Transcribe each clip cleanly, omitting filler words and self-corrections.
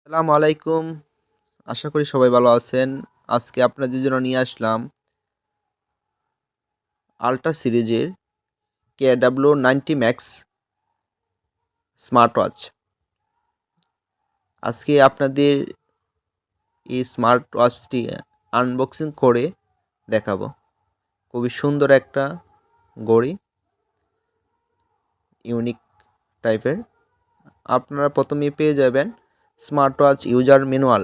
আসসালামু আলাইকুম। আশা করি সবাই ভালো আছেন। আজকে আপনাদের জন্য নিয়ে আসলাম আল্ট্রা সিরিজের KW90 ম্যাক্স স্মার্ট ওয়াচ। আজকে আপনাদের এই স্মার্ট ওয়াচটি আনবক্সিং করে দেখাবো। খুবই সুন্দর একটা ঘড়ি, ইউনিক টাইপের। আপনারা প্রথমেই পেয়ে যাবেন স্মার্ট ওয়াচ ইউজার ম্যানুয়াল।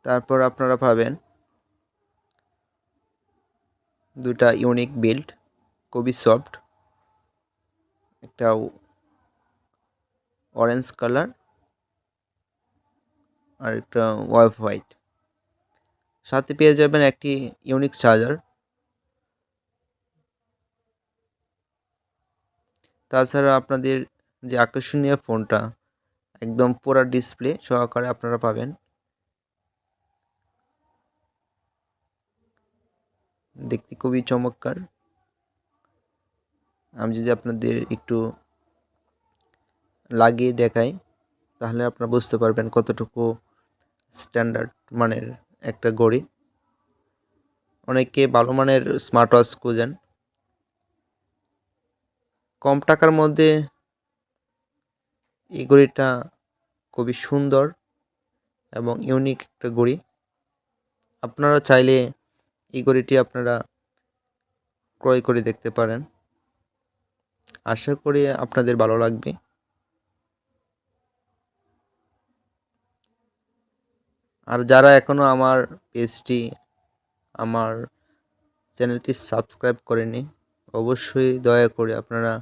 তারপর আপনারা পাবেন দুটা ইউনিক বেল্ট, খুবই সফট, একটা অরেঞ্জ কালার আর একটা অফ হোয়াইট। সাথে পেয়ে যাবেন একটি ইউনিক চার্জার। তাছাড়া আপনাদের যে আকর্ষণীয় ফোনটা একদম পুরা ডিসপ্লে সহকারে আপনারা পাবেন। দেখতে খুবই চমৎকার। আমি যদি আপনাদের একটু লাগিয়ে দেখাই তাহলে আপনারা বুঝতে পারবেন কতটুকু স্ট্যান্ডার্ড মানের একটা ঘড়ি। অনেকে ভালো মানের স্মার্ট ওয়াচ খোঁজেন। কম টাকার মধ্যে এই ঘড়িটা খুবই সুন্দর এবং ইউনিক একটা ঘড়ি। আপনারা চাইলে এই ঘড়িটি আপনারা ক্রয় করে দেখতে পারেন। আশা করি আপনাদের ভালো লাগবে। আর যারা এখনও আমার পেজটি, আমার চ্যানেলটি সাবস্ক্রাইব করেনি, অবশ্যই দয়া করে আপনারা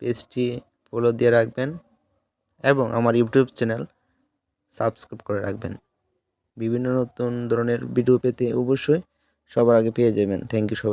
পেজটি ফলো দিয়ে রাখবেন এবং আমার ইউটিউব চ্যানেল সাবস্ক্রাইব করে রাখবেন। বিভিন্ন নতুন ধরনের ভিডিও পেতে অবশ্যই সবার আগে পেয়ে যাবেন। থ্যাংক ইউ সবাই।